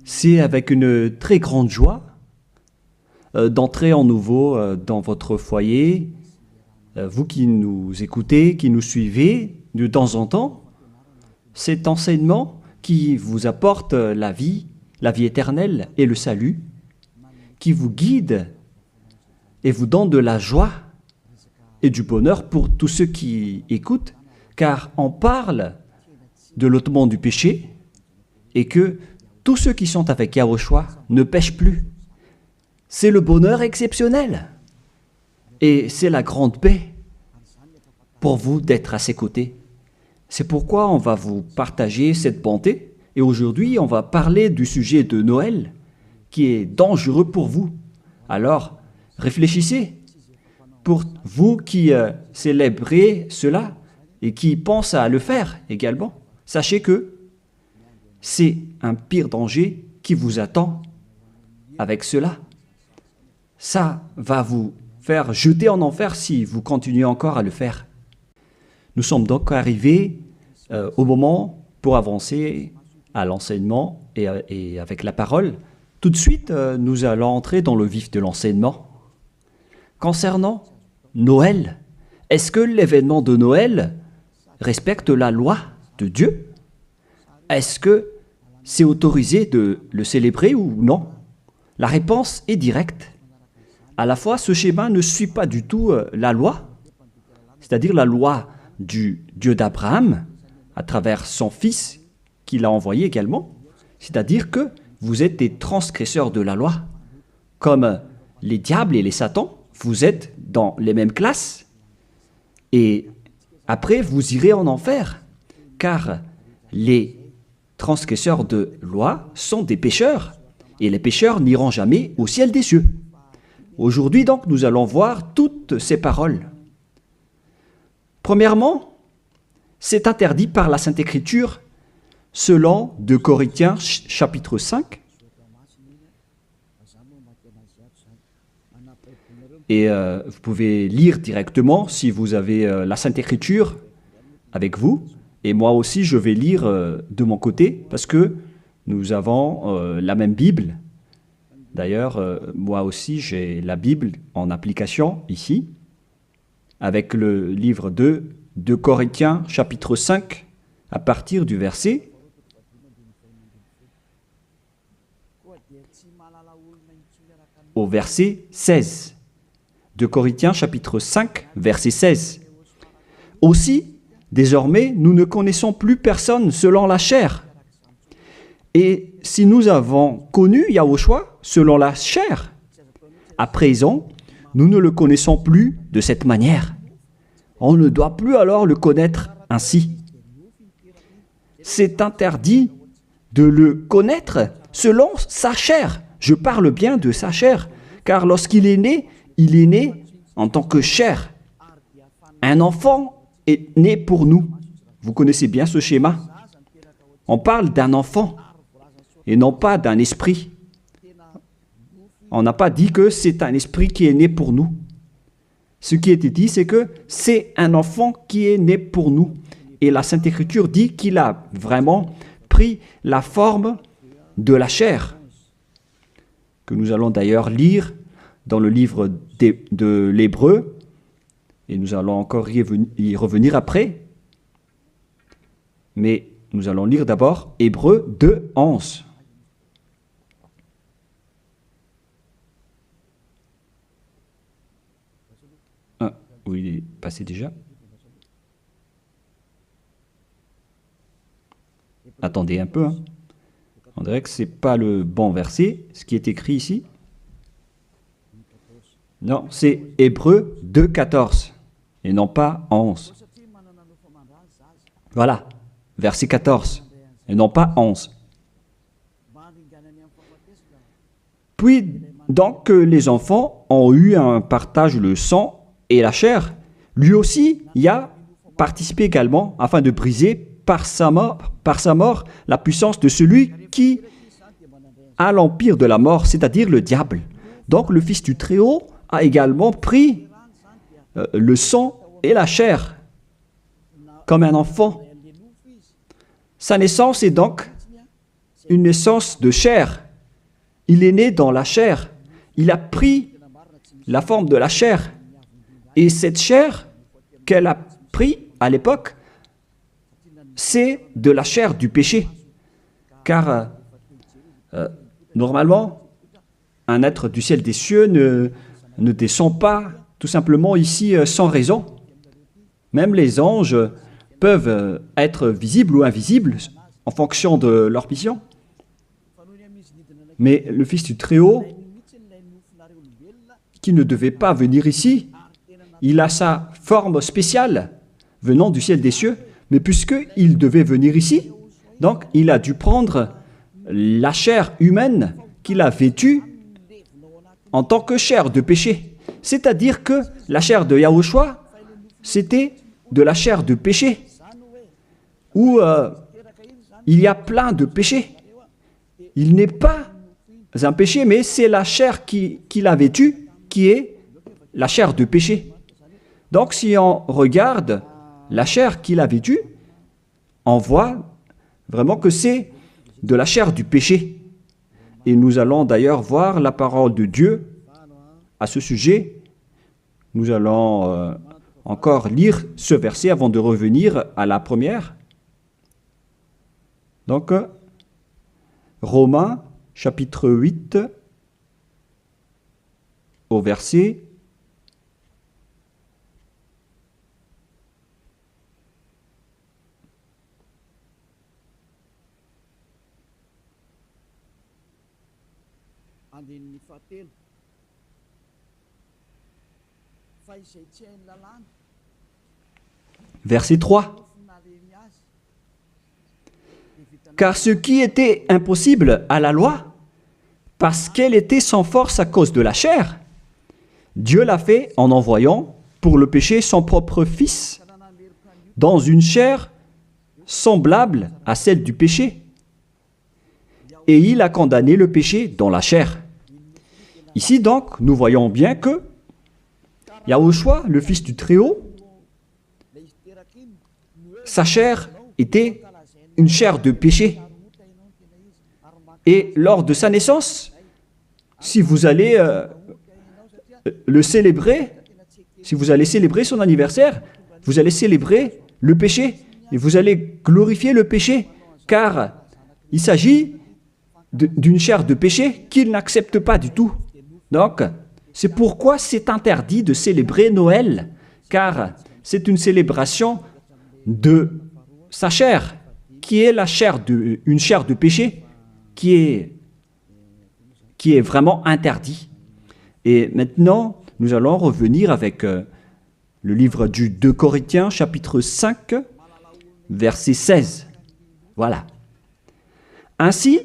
C'est avec une très grande joie d'entrer en nouveau dans votre foyer. Vous qui nous écoutez, qui nous suivez de temps en temps, cet enseignement qui vous apporte la vie éternelle et le salut, qui vous guide et vous donne de la joie et du bonheur pour tous ceux qui écoutent, car on parle de l'ôtement du péché et que tous ceux qui sont avec Yahushua ne pêchent plus. C'est le bonheur exceptionnel et c'est la grande paix pour vous d'être à ses côtés. C'est pourquoi on va vous partager cette bonté et aujourd'hui on va parler du sujet de Noël qui est dangereux pour vous. Alors, réfléchissez. Pour vous qui célébrez cela et qui pensent à le faire également, sachez que c'est un pire danger qui vous attend avec cela. Ça va vous faire jeter en enfer si vous continuez encore à le faire. Nous sommes donc arrivés au moment pour avancer à l'enseignement et avec la parole. Tout de suite, nous allons entrer dans le vif de l'enseignement. Concernant Noël, est-ce que l'événement de Noël respecte la loi de Dieu? Est-ce que c'est autorisé de le célébrer ou non? La réponse est directe. À la fois, ce schéma ne suit pas du tout la loi, c'est-à-dire la loi du Dieu d'Abraham, à travers son fils qu'il a envoyé également, c'est-à-dire que vous êtes des transgresseurs de la loi. Comme les diables et les satans, vous êtes dans les mêmes classes et après vous irez en enfer, car les transgresseurs de loi sont des pécheurs et les pécheurs n'iront jamais au ciel des cieux. Aujourd'hui donc, nous allons voir toutes ces paroles. Premièrement, c'est interdit par la Sainte Écriture selon 2 Corinthiens chapitre 5. Et vous pouvez lire directement si vous avez la Sainte Écriture avec vous. Et moi aussi, je vais lire de mon côté parce que nous avons la même Bible. D'ailleurs, moi aussi, j'ai la Bible en application ici, avec le livre 2 Corinthiens, chapitre 5, à partir du verset au verset 16. 2 Corinthiens, chapitre 5, verset 16. Aussi, désormais, nous ne connaissons plus personne selon la chair. Et si nous avons connu Yahushua selon la chair, à présent, nous ne le connaissons plus de cette manière. On ne doit plus alors le connaître ainsi. C'est interdit de le connaître selon sa chair. Je parle bien de sa chair, car lorsqu'il est né, il est né en tant que chair. Un enfant est né pour nous. Vous connaissez bien ce schéma. On parle d'un enfant et non pas d'un esprit. On n'a pas dit que c'est un esprit qui est né pour nous. Ce qui était dit, c'est que c'est un enfant qui est né pour nous. Et la Sainte Écriture dit qu'il a vraiment pris la forme de la chair, que nous allons d'ailleurs lire dans le livre de l'Hébreu, et nous allons encore y revenir après. Mais nous allons lire d'abord Hébreu 2, 11. Où il est passé déjà. Attendez un peu. On dirait que ce n'est pas le bon verset, ce qui est écrit ici. Non, c'est Hébreu 2, 14 et non pas 11. Voilà, verset 14 et non pas 11. Puis, donc, les enfants ont eu un partage le sang et la chair, lui aussi y a participé également afin de briser par sa mort la puissance de celui qui a l'empire de la mort, c'est-à-dire le diable. Donc le Fils du Très-Haut a également pris le sang et la chair comme un enfant. Sa naissance est donc une naissance de chair. Il est né dans la chair. Il a pris la forme de la chair. Et cette chair qu'elle a pris à l'époque, c'est de la chair du péché. Car normalement, un être du ciel des cieux ne descend pas tout simplement ici sans raison. Même les anges peuvent être visibles ou invisibles en fonction de leur mission. Mais le Fils du Très-Haut, qui ne devait pas venir ici, il a sa forme spéciale venant du ciel des cieux, mais puisqu'il devait venir ici, donc il a dû prendre la chair humaine qu'il a vêtue en tant que chair de péché. C'est-à-dire que la chair de Yahushua, c'était de la chair de péché, où il y a plein de péchés. Il n'est pas un péché, mais c'est la chair qu'il a vêtue qui est la chair de péché. Donc si on regarde la chair qu'il a vêtue, on voit vraiment que c'est de la chair du péché. Et nous allons d'ailleurs voir la parole de Dieu à ce sujet. Nous allons encore lire ce verset avant de revenir à la première. Donc, Romains, chapitre 8, au verset 3. Car ce qui était impossible à la loi, parce qu'elle était sans force à cause de la chair, Dieu l'a fait en envoyant pour le péché son propre Fils, dans une chair semblable à celle du péché. Et il a condamné le péché dans la chair. Ici donc, nous voyons bien que Yahushua, le Fils du Très-Haut, sa chair était une chair de péché. Et lors de sa naissance, si vous allez le célébrer, si vous allez célébrer son anniversaire, vous allez célébrer le péché et vous allez glorifier le péché, car il s'agit d'une chair de péché qu'il n'accepte pas du tout. Donc, c'est pourquoi c'est interdit de célébrer Noël, car c'est une célébration de sa chair, qui est une chair de péché, qui est vraiment interdit. Et maintenant, nous allons revenir avec le livre du 2 Corinthiens, chapitre 5, verset 16. Voilà. Ainsi,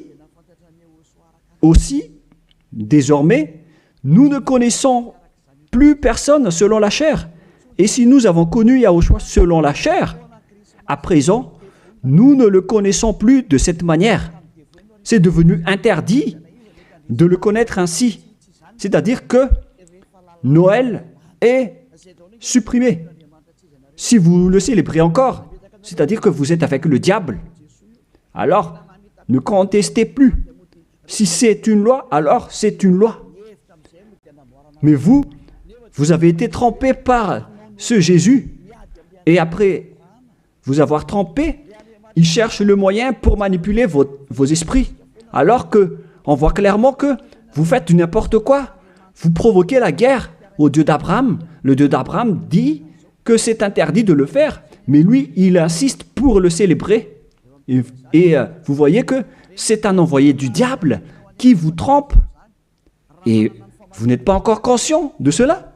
aussi, désormais, nous ne connaissons plus personne selon la chair. Et si nous avons connu Yahushua selon la chair, à présent, nous ne le connaissons plus de cette manière. C'est devenu interdit de le connaître ainsi. C'est-à-dire que Noël est supprimé. Si vous le célébrez encore, c'est-à-dire que vous êtes avec le diable. Alors, ne contestez plus. Si c'est une loi, alors c'est une loi. Mais vous avez été trempé par ce Jésus. Et après vous avoir trempé, il cherche le moyen pour manipuler vos esprits. Alors qu'on voit clairement que vous faites du n'importe quoi. Vous provoquez la guerre au Dieu d'Abraham. Le Dieu d'Abraham dit que c'est interdit de le faire. Mais lui, il insiste pour le célébrer. Et vous voyez que c'est un envoyé du diable qui vous trompe. Et vous n'êtes pas encore conscient de cela.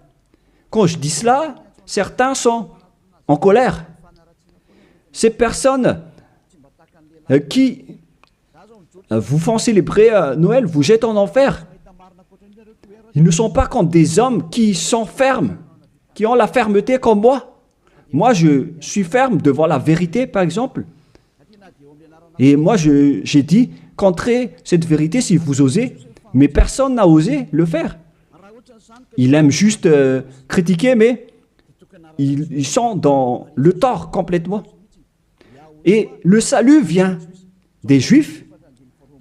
Quand je dis cela, certains sont en colère. Ces personnes qui vous font célébrer Noël vous jettent en enfer. Ils ne sont pas comme des hommes qui sont fermes, qui ont la fermeté comme moi. Moi, je suis ferme devant la vérité, par exemple. Et moi, j'ai dit, contrez cette vérité si vous osez, mais personne n'a osé le faire. Ils aiment juste critiquer, mais ils sont dans le tort complètement. Et le salut vient des Juifs.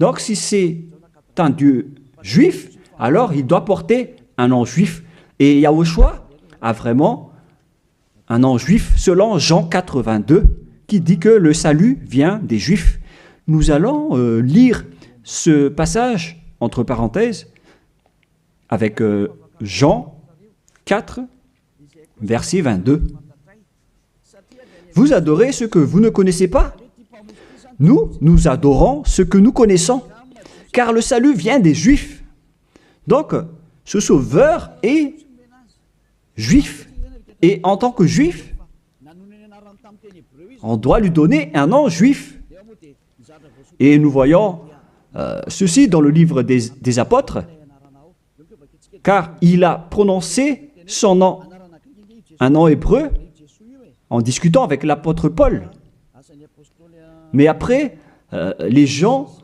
Donc, si c'est un Dieu juif, alors il doit porter un nom juif. Et Yahushua a vraiment un nom juif selon Jean 82, qui dit que le salut vient des Juifs. Nous allons lire ce passage, entre parenthèses, avec Jean 4, verset 22. Vous adorez ce que vous ne connaissez pas? Nous adorons ce que nous connaissons, car le salut vient des Juifs. Donc, ce sauveur est juif. Et en tant que juif, on doit lui donner un nom juif. Et nous voyons ceci dans le livre des apôtres, car il a prononcé son nom, un nom hébreu, en discutant avec l'apôtre Paul. Mais après, les gens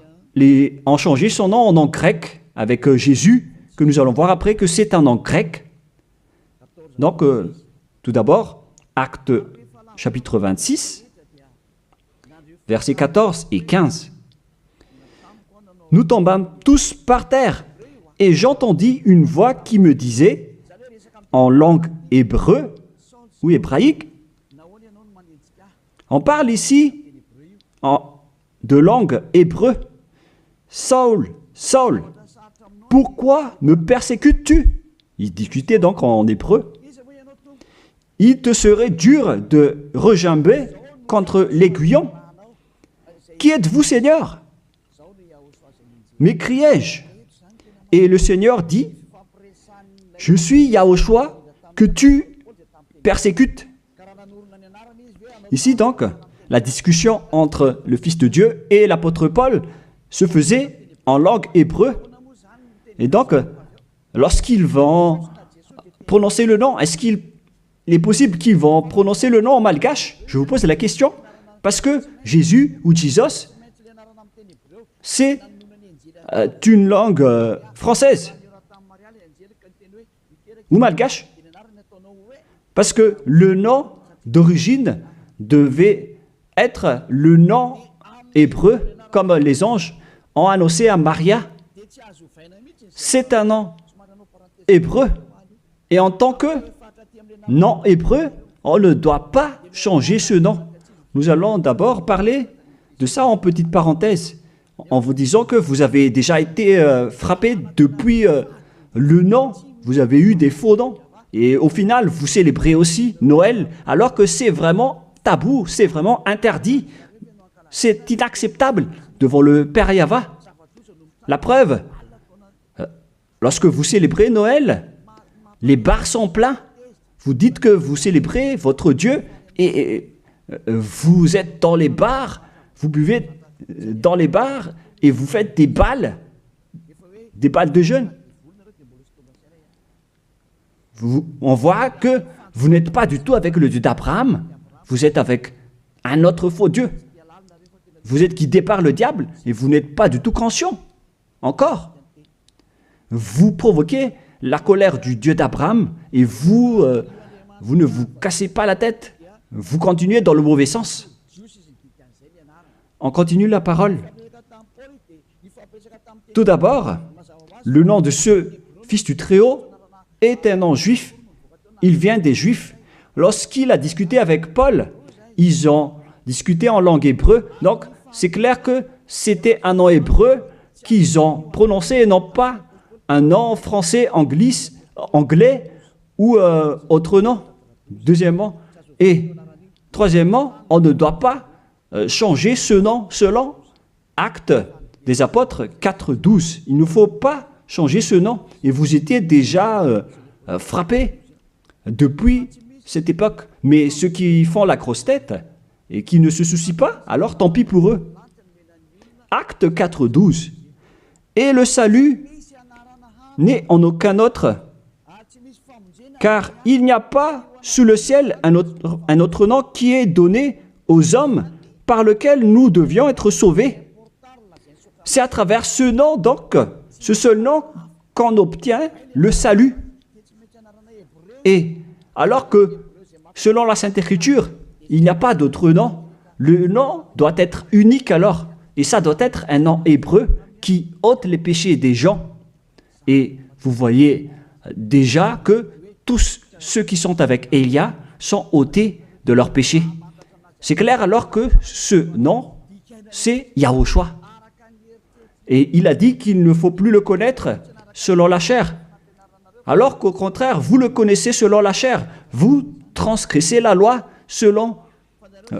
ont changé son nom en nom grec, avec Jésus, que nous allons voir après que c'est un nom grec. Donc, tout d'abord, Actes chapitre 26, versets 14 et 15. Nous tombâmes tous par terre, et j'entendis une voix qui me disait, en langue hébreu ou hébraïque, on parle ici de langue hébreu, Saul, Saul, pourquoi me persécutes-tu? Il discutait donc en hébreu. Il te serait dur de regimber contre l'aiguillon. Qui êtes-vous, Seigneur? M'écriai-je. Et le Seigneur dit, je suis Yahushua que tu persécutes. Ici donc, la discussion entre le Fils de Dieu et l'apôtre Paul se faisait en langue hébreu. Et donc, lorsqu'ils vont prononcer le nom, est-ce qu'il est possible qu'ils vont prononcer le nom en malgache? Je vous pose la question. Parce que Jésus ou Jesus, c'est une langue française ou malgache. Parce que le nom d'origine devait être le nom hébreu, comme les anges ont annoncé à Maria. C'est un nom hébreu. Et en tant que nom hébreu, on ne doit pas changer ce nom. Nous allons d'abord parler de ça en petite parenthèse, en vous disant que vous avez déjà été frappé depuis le nom. Vous avez eu des faux noms. Et au final, vous célébrez aussi Noël, alors que c'est vraiment tabou, c'est vraiment interdit. C'est inacceptable devant le Père Yahva. La preuve, lorsque vous célébrez Noël, les bars sont pleins. Vous dites que vous célébrez votre Dieu et vous êtes dans les bars, vous buvez dans les bars et vous faites des balles de jeûne. On voit que vous n'êtes pas du tout avec le Dieu d'Abraham, vous êtes avec un autre faux Dieu. Vous êtes guidé par le diable et vous n'êtes pas du tout conscient. Encore. Vous provoquez la colère du Dieu d'Abraham et vous ne vous cassez pas la tête. Vous continuez dans le mauvais sens. On continue la parole. Tout d'abord, le nom de ce Fils du Très-Haut est un nom juif. Il vient des Juifs. Lorsqu'il a discuté avec Paul, ils ont discuté en langue hébreu. Donc, c'est clair que c'était un nom hébreu qu'ils ont prononcé et non pas un nom français, anglais ou autre nom. Deuxièmement. Et troisièmement, on ne doit pas changer ce nom selon Actes des Apôtres 4.12. Il ne faut pas changer ce nom. Et vous étiez déjà frappés depuis cette époque. Mais ceux qui font la grosse tête et qui ne se soucient pas, alors tant pis pour eux. Acte 4.12. Et le salut n'est en aucun autre, car il n'y a pas sous le ciel un autre nom qui est donné aux hommes par lequel nous devions être sauvés. C'est à travers ce nom, donc, ce seul nom, qu'on obtient le salut. Et alors que, selon la Sainte Écriture, il n'y a pas d'autre nom, le nom doit être unique alors. Et ça doit être un nom hébreu qui ôte les péchés des gens. Et vous voyez déjà que tous ceux qui sont avec Élia sont ôtés de leurs péchés. C'est clair alors que ce nom, c'est Yahushua. Et il a dit qu'il ne faut plus le connaître selon la chair. Alors qu'au contraire, vous le connaissez selon la chair. Vous transgressez la loi selon,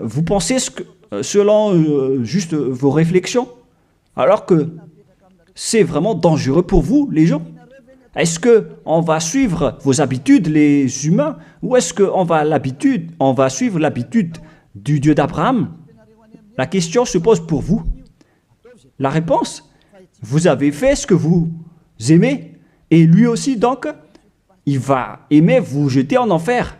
vous pensez selon juste vos réflexions. Alors que c'est vraiment dangereux pour vous, les gens. Est-ce qu'on va suivre vos habitudes, les humains, ou est-ce qu'on va suivre l'habitude du Dieu d'Abraham? La question se pose pour vous. La réponse, vous avez fait ce que vous aimez, et lui aussi, donc, il va aimer vous jeter en enfer.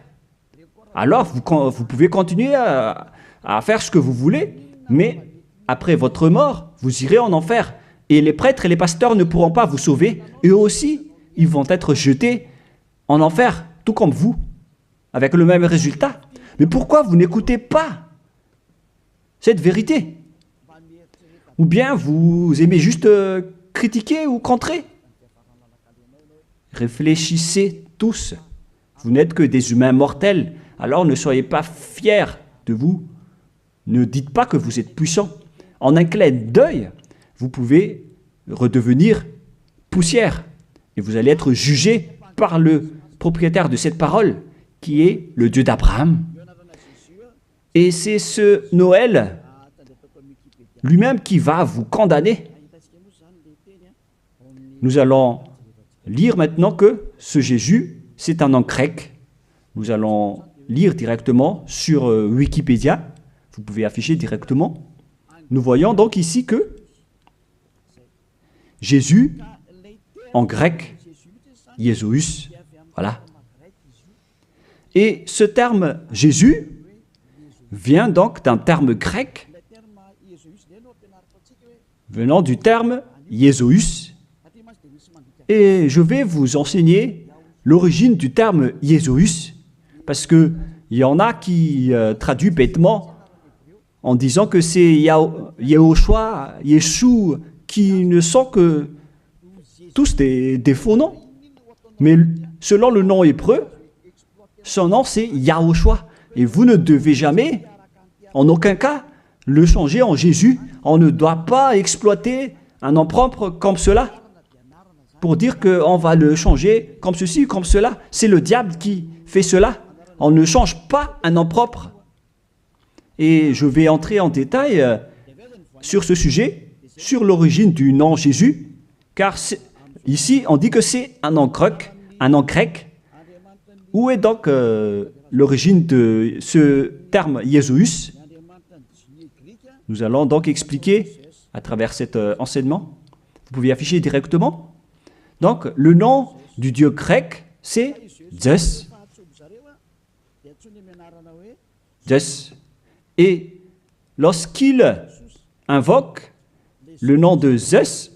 Alors, vous pouvez continuer à faire ce que vous voulez, mais après votre mort, vous irez en enfer. Et les prêtres et les pasteurs ne pourront pas vous sauver. Eux aussi, ils vont être jetés en enfer, tout comme vous, avec le même résultat. Mais pourquoi vous n'écoutez pas cette vérité? Ou bien vous aimez juste critiquer ou contrer? Réfléchissez tous. Vous n'êtes que des humains mortels, alors ne soyez pas fiers de vous. Ne dites pas que vous êtes puissant. En un clin d'œil, vous pouvez redevenir poussière. Et vous allez être jugé par le propriétaire de cette parole, qui est le Dieu d'Abraham. Et c'est ce Noël lui-même qui va vous condamner. Nous allons lire maintenant que ce Jésus, c'est un nom grec. Nous allons lire directement sur Wikipédia. Vous pouvez afficher directement. Nous voyons donc ici que Jésus, en grec, Jésus, voilà. Et ce terme Jésus vient donc d'un terme grec venant du terme Jésus. Et je vais vous enseigner l'origine du terme Jésus, parce qu'il y en a qui traduisent bêtement en disant que c'est Yahushua, Yeshua, qui ne sont que tous des faux noms. Mais selon le nom hébreu, son nom c'est Yahushua. Et vous ne devez jamais, en aucun cas, le changer en Jésus. On ne doit pas exploiter un nom propre comme cela pour dire qu'on va le changer comme ceci, comme cela. C'est le diable qui fait cela. On ne change pas un nom propre. Et je vais entrer en détail sur ce sujet, sur l'origine du nom Jésus, car ici on dit que c'est un nom grec. Où est donc l'origine de ce terme Jésus? Nous allons donc expliquer à travers cet enseignement. Vous pouvez afficher directement. Donc, le nom du Dieu grec, c'est Zeus. Zeus. Et lorsqu'il invoque le nom de Zeus,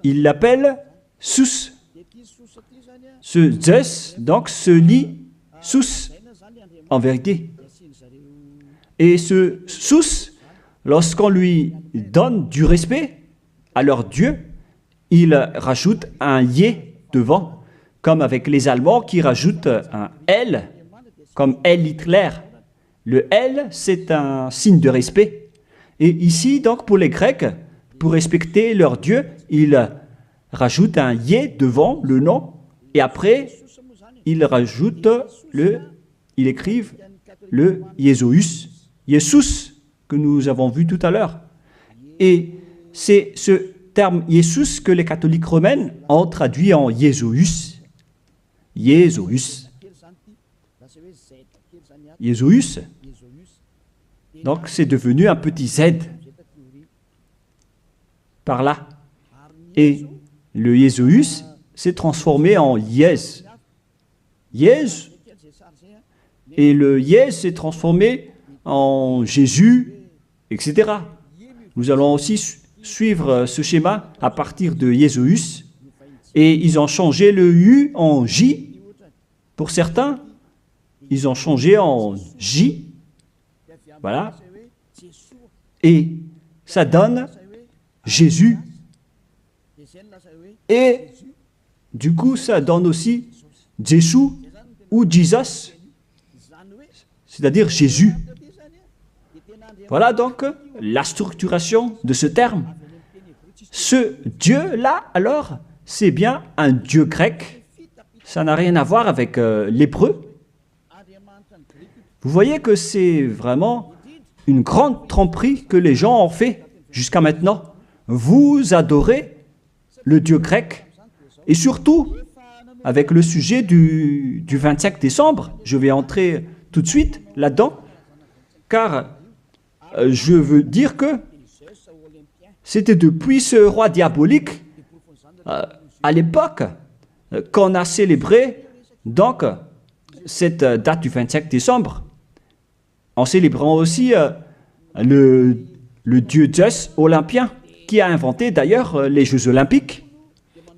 il l'appelle Sus. Ce Zeus, donc, se lit Sus, en vérité. Et ce Sus, lorsqu'on lui donne du respect à leur Dieu, il rajoute un Yé devant, comme avec les Allemands qui rajoutent un L, comme L Hitler. Le L, c'est un signe de respect. Et ici, donc, pour les Grecs, pour respecter leur Dieu, ils rajoutent un Yé devant le nom, et après, ils écrivent le Jésus, Jésus, que nous avons vu tout à l'heure. Et c'est ce terme Jésus que les catholiques romains ont traduit en Jésus. Jésus. Jésus. Donc c'est devenu un petit Z par là. Et le Jésus s'est transformé en Yes. Yes. Et le Yes s'est transformé en Jésus, etc. Nous allons aussi suivre ce schéma à partir de Jésus. Et ils ont changé le U en J. Pour certains, ils ont changé en J. Voilà. Et ça donne Jésus. Et du coup, ça donne aussi Jésus ou Jesus, c'est-à-dire Jésus. Voilà donc la structuration de ce terme. Ce Dieu-là, alors, c'est bien un Dieu grec. Ça n'a rien à voir avec l'hébreu. Vous voyez que c'est vraiment une grande tromperie que les gens ont fait jusqu'à maintenant. Vous adorez le Dieu grec. Et surtout, avec le sujet du 25 décembre, je vais entrer tout de suite là-dedans, car je veux dire que c'était depuis ce roi diabolique, à l'époque, qu'on a célébré donc cette date du 25 décembre, en célébrant aussi le dieu Zeus olympien, qui a inventé d'ailleurs les Jeux olympiques.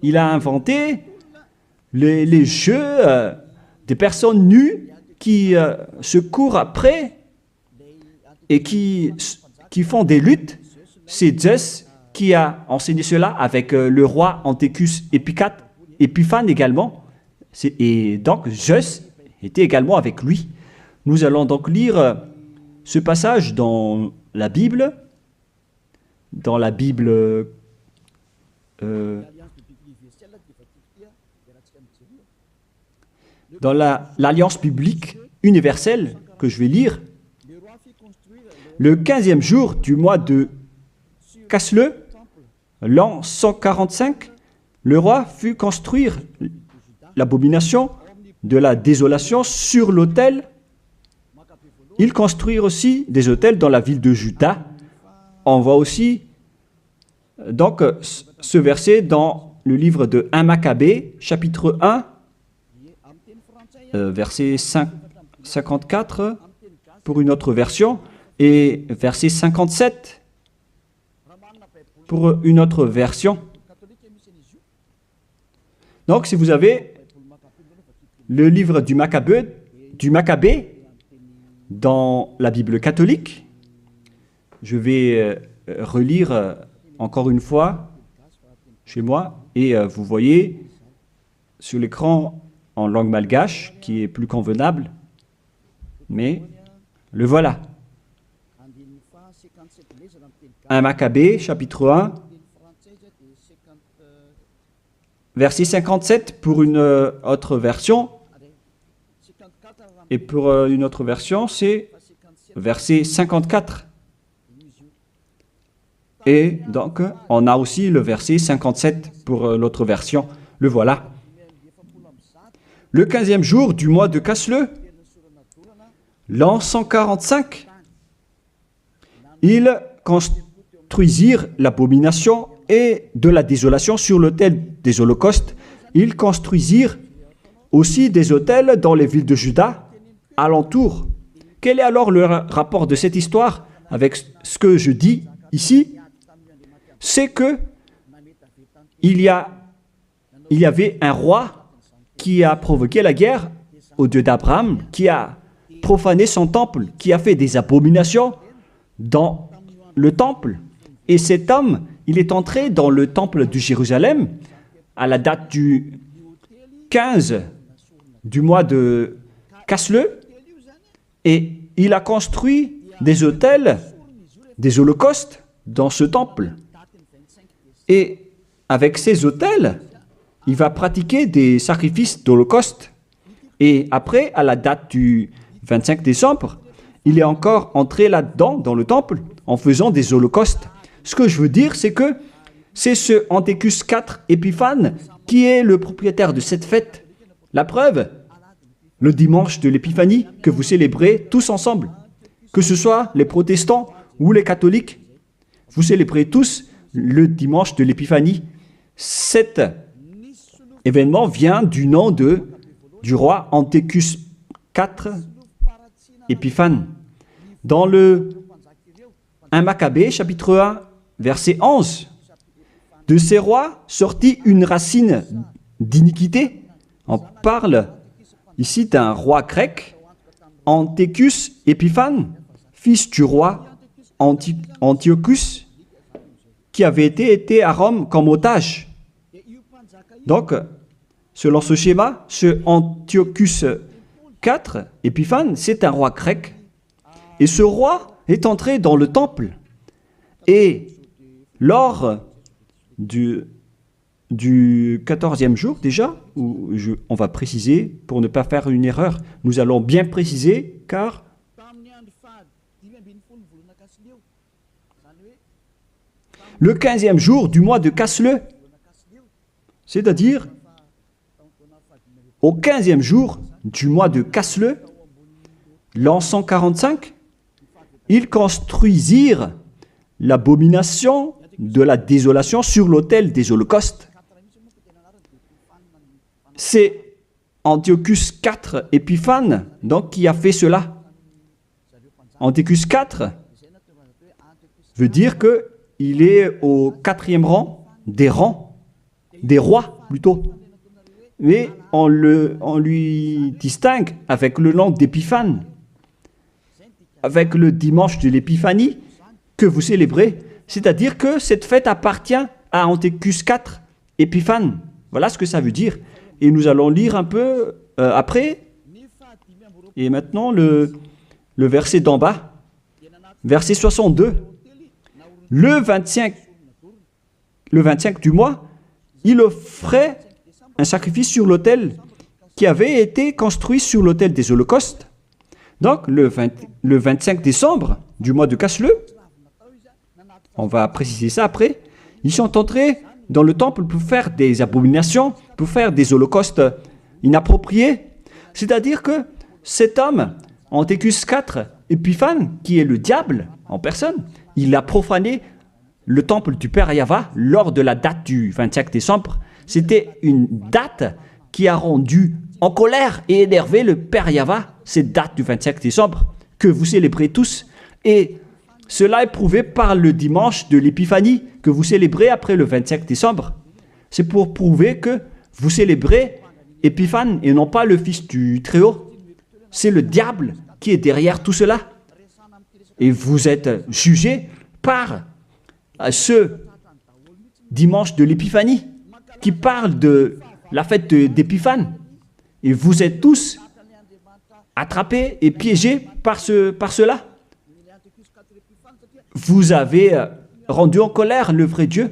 Il a inventé les jeux des personnes nues qui se courent après et qui font des luttes. C'est Zeus qui a enseigné cela avec le roi Antiochus Épiphane également. Et donc Zeus était également avec lui. Nous allons donc lire ce passage dans la Bible, dans l'Alliance biblique universelle que je vais lire. Le 15e jour du mois de Casleu, l'an 145, le roi fit construire l'abomination de la désolation sur l'autel. Ils construirent aussi des autels dans la ville de Juda. On voit aussi donc ce verset dans le livre de 1 Maccabée, chapitre 1, verset 54 pour une autre version, et verset 57 pour une autre version. Donc, si vous avez le livre du Maccabée dans la Bible catholique, je vais relire encore une fois chez moi, et vous voyez sur l'écran en langue malgache, qui est plus convenable, mais le voilà. 1 Maccabée, chapitre 1, verset 57 pour une autre version, et pour une autre version, c'est verset 54. Et donc, on a aussi le verset 57 pour l'autre version. Le voilà. Le 15e jour du mois de Casleu, l'an 145, ils construisirent l'abomination et de la désolation sur l'autel des holocaustes. Ils construisirent aussi des autels dans les villes de Juda, alentour. Quel est alors le rapport de cette histoire avec ce que je dis ici? C'est que il y avait un roi qui a provoqué la guerre au Dieu d'Abraham, qui a profané son temple, qui a fait des abominations dans le temple. Et cet homme, il est entré dans le temple de Jérusalem à la date du 15 du mois de Casleu, et il a construit des autels, des holocaustes dans ce temple. Et avec ces autels, il va pratiquer des sacrifices d'holocauste. Et après, à la date du 25 décembre, il est encore entré là-dedans, dans le temple, en faisant des holocaustes. Ce que je veux dire, c'est que c'est ce Antiochus IV Épiphane qui est le propriétaire de cette fête. La preuve, le dimanche de l'Épiphanie que vous célébrez tous ensemble, que ce soit les protestants ou les catholiques, vous célébrez tous le dimanche de l'Épiphanie. Cet événement vient du nom du roi Antiochus IV Épiphane. Dans le 1 Maccabée, chapitre 1, verset 11, de ces rois sortit une racine d'iniquité. On parle ici d'un roi grec, Antiochus Épiphane, fils du roi Antiochus. qui avait été à Rome comme otage. Donc, selon ce schéma, ce Antiochus IV, Épiphane, c'est un roi grec. Et ce roi est entré dans le temple. Et lors du 14e jour déjà, on va préciser, pour ne pas faire une erreur, nous allons bien préciser, car le 15e jour du mois de Casleu, c'est-à-dire au 15e jour du mois de Casleu, l'an 145, ils construisirent l'abomination de la désolation sur l'autel des holocaustes. C'est Antiochus IV Épiphane donc, qui a fait cela. Antiochus IV veut dire qu'il est au 4e rang, des rois plutôt. Mais on lui distingue avec le nom d'Épiphane, avec le dimanche de l'Épiphanie que vous célébrez. C'est-à-dire que cette fête appartient à Antiochus IV Épiphane. Voilà ce que ça veut dire. Et nous allons lire un peu après. Et maintenant, le verset d'en bas, verset 62. Le 25 du mois, il offrait un sacrifice sur l'autel qui avait été construit sur l'autel des holocaustes. Donc, le 25 décembre du mois de Casleu, on va préciser ça après, ils sont entrés dans le temple pour faire des abominations, pour faire des holocaustes inappropriés. C'est-à-dire que cet homme, Antiochus IV Épiphane, qui est le diable en personne, il a profané le temple du Père Yahva lors de la date du 25 décembre. C'était une date qui a rendu en colère et énervé le Père Yahva, cette date du 25 décembre que vous célébrez tous. Et cela est prouvé par le dimanche de l'Épiphanie que vous célébrez après le 25 décembre. C'est pour prouver que vous célébrez Épiphane et non pas le Fils du Très-Haut. C'est le diable qui est derrière tout cela. Et vous êtes jugés par ce dimanche de l'Épiphanie qui parle de la fête d'Épiphane. Et vous êtes tous attrapés et piégés par cela. Vous avez rendu en colère le vrai Dieu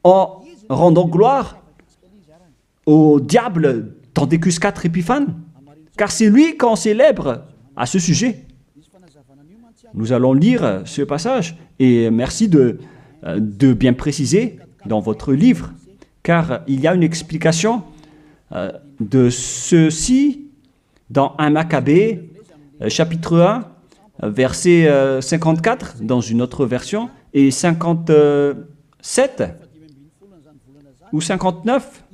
en rendant gloire au diable d'Antiochus IV Épiphane, car c'est lui qu'on célèbre à ce sujet. Nous allons lire ce passage et merci de bien préciser dans votre livre, car il y a une explication de ceci dans 1 Maccabée, chapitre 1, verset 54, dans une autre version, et 57 ou 59,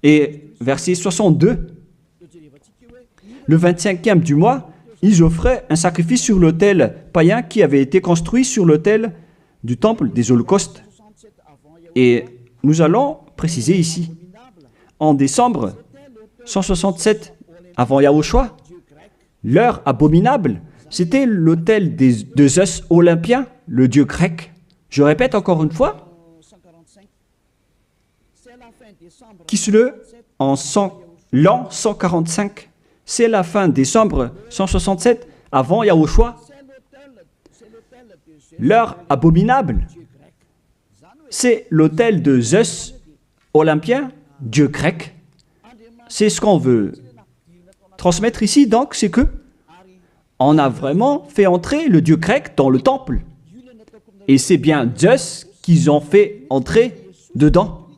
et verset 62. Le 25e du mois, ils offraient un sacrifice sur l'autel païen qui avait été construit sur l'autel du temple des holocaustes. Et nous allons préciser ici, en décembre 167 avant Yahushua, l'heure abominable, c'était l'autel de Zeus olympien, le dieu grec. Je répète encore une fois, Kislev en l'an 145, c'est la fin décembre 167 avant Yahushua. L'heure abominable, c'est l'autel de Zeus olympien, dieu grec. C'est ce qu'on veut transmettre ici, donc, c'est que on a vraiment fait entrer le dieu grec dans le temple. Et c'est bien Zeus qu'ils ont fait entrer dedans.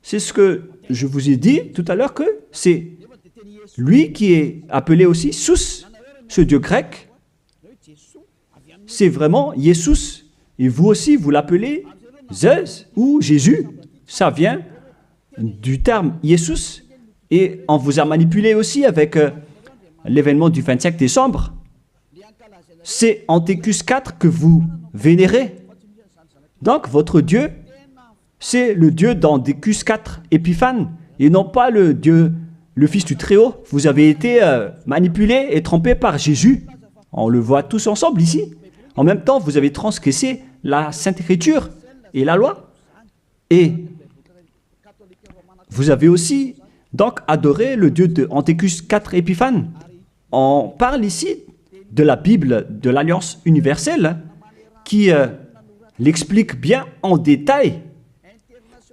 C'est ce que je vous ai dit tout à l'heure, que c'est lui qui est appelé aussi Sus, ce dieu grec. C'est vraiment Jesus. Et vous aussi, vous l'appelez Zeus ou Jésus. Ça vient du terme Jesus. Et on vous a manipulé aussi avec l'événement du 25 décembre. C'est Antiochus IV que vous vénérez. Donc, votre Dieu, c'est le Dieu d'Antiochus IV Épiphane, et non pas le Dieu, le Fils du Très-Haut. Vous avez été manipulé et trompé par Jésus. On le voit tous ensemble ici. En même temps, vous avez transgressé la Sainte Écriture et la loi. Et vous avez aussi donc adoré le Dieu de Antiochus IV Épiphanes. On parle ici de la Bible de l'Alliance universelle qui l'explique bien en détail.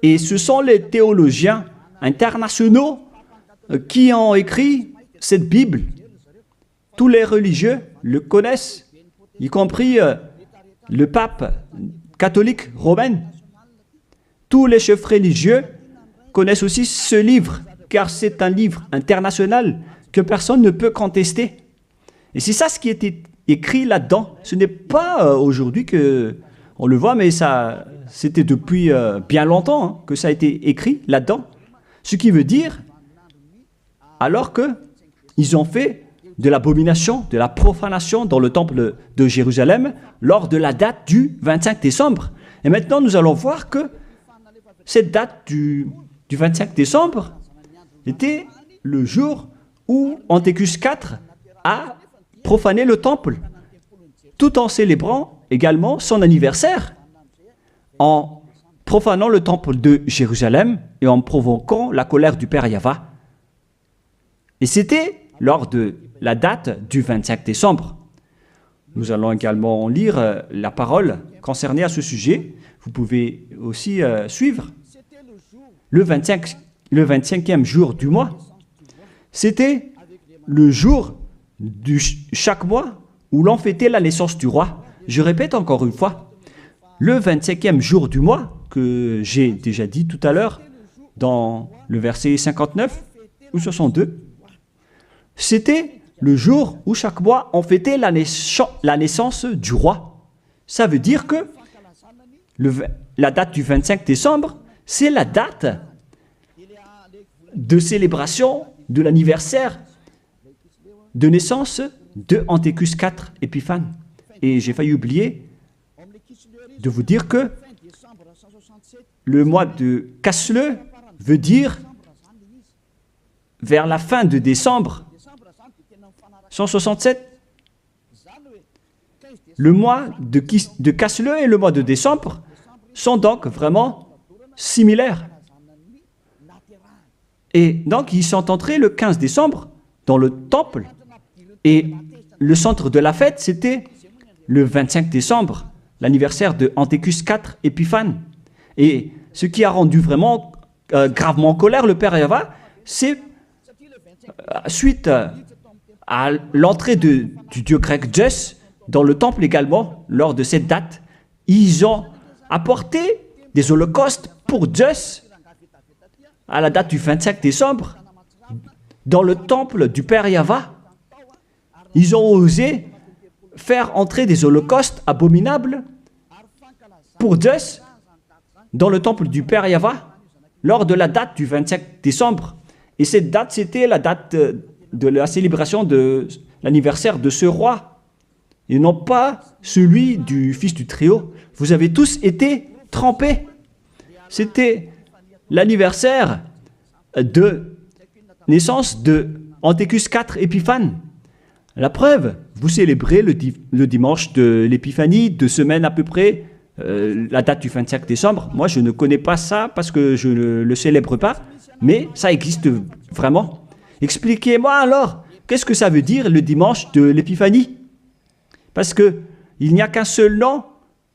Et ce sont les théologiens internationaux qui ont écrit cette Bible. Tous les religieux le connaissent, y compris le pape catholique romain. Tous les chefs religieux connaissent aussi ce livre, car c'est un livre international que personne ne peut contester. Et c'est ça ce qui était écrit là-dedans. Ce n'est pas aujourd'hui qu'on le voit, mais c'était depuis bien longtemps que ça a été écrit là-dedans. Ce qui veut dire, alors qu'ils ont fait de l'abomination, de la profanation dans le temple de Jérusalem lors de la date du 25 décembre. Et maintenant, nous allons voir que cette date du 25 décembre était le jour où Antiochus IV a profané le temple, tout en célébrant également son anniversaire, en profanant le temple de Jérusalem et en provoquant la colère du Père Yahva. Et c'était lors de la date du 25 décembre. Nous allons également lire la parole concernée à ce sujet. Vous pouvez aussi suivre. Le 25e jour du mois, c'était le jour de chaque mois où l'on fêtait la naissance du roi. Je répète encore une fois, le 25e jour du mois, que j'ai déjà dit tout à l'heure, dans le verset 59 ou 62, c'était le jour où chaque mois on fêtait la naissance du roi. Ça veut dire que la date du 25 décembre, c'est la date de célébration de l'anniversaire de naissance de Antiochus IV Épiphanes. Et j'ai failli oublier de vous dire que le mois de Casle veut dire vers la fin de décembre 167. Le mois de Casle et le mois de décembre sont donc vraiment similaires. Et donc, ils sont entrés le 15 décembre dans le temple. Et le centre de la fête, c'était le 25 décembre, l'anniversaire de Antiochus IV Épiphanes. Et ce qui a rendu vraiment gravement en colère le Père Yahva, c'est suite à l'entrée du dieu grec Zeus dans le temple également, lors de cette date, ils ont apporté des holocaustes pour Zeus à la date du 25 décembre dans le temple du Père Yahva. Ils ont osé faire entrer des holocaustes abominables pour Zeus dans le temple du Père Yahva lors de la date du 25 décembre. Et cette date, c'était la date de la célébration de l'anniversaire de ce roi, et non pas celui du fils du Très-Haut. Vous avez tous été trempés. C'était l'anniversaire de naissance de Antiochus IV Épiphanes. La preuve, vous célébrez le dimanche de l'Épiphanie, 2 semaines à peu près, la date du 25 décembre. Moi, je ne connais pas ça parce que je ne le célèbre pas, mais ça existe vraiment. Expliquez-moi alors, qu'est-ce que ça veut dire le dimanche de l'Épiphanie? Parce qu'il n'y a qu'un seul nom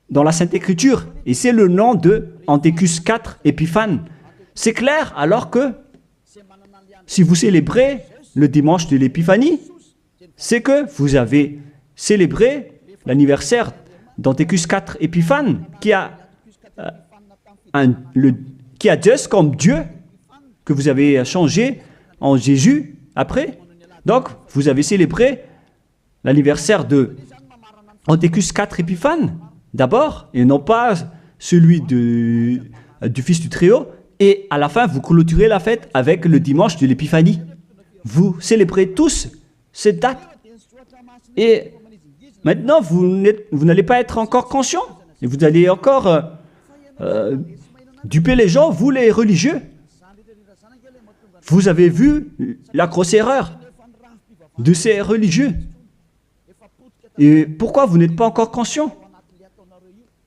dans la Sainte Écriture, et c'est le nom de Antiochus IV Épiphanes. C'est clair alors que si vous célébrez le dimanche de l'Épiphanie, c'est que vous avez célébré l'anniversaire d'Antiochus IV Épiphanes, qui a Zeus comme Dieu, que vous avez changé en Jésus après. Donc, vous avez célébré l'anniversaire de Antiochus IV Épiphanes d'abord, et non pas celui du Fils du Très-Haut. Et à la fin, vous clôturez la fête avec le dimanche de l'Épiphanie. Vous célébrez tous cette date. Et maintenant, vous n'allez pas être encore conscient. Et vous allez encore duper les gens, vous les religieux. Vous avez vu la grosse erreur de ces religieux. Et pourquoi vous n'êtes pas encore conscient?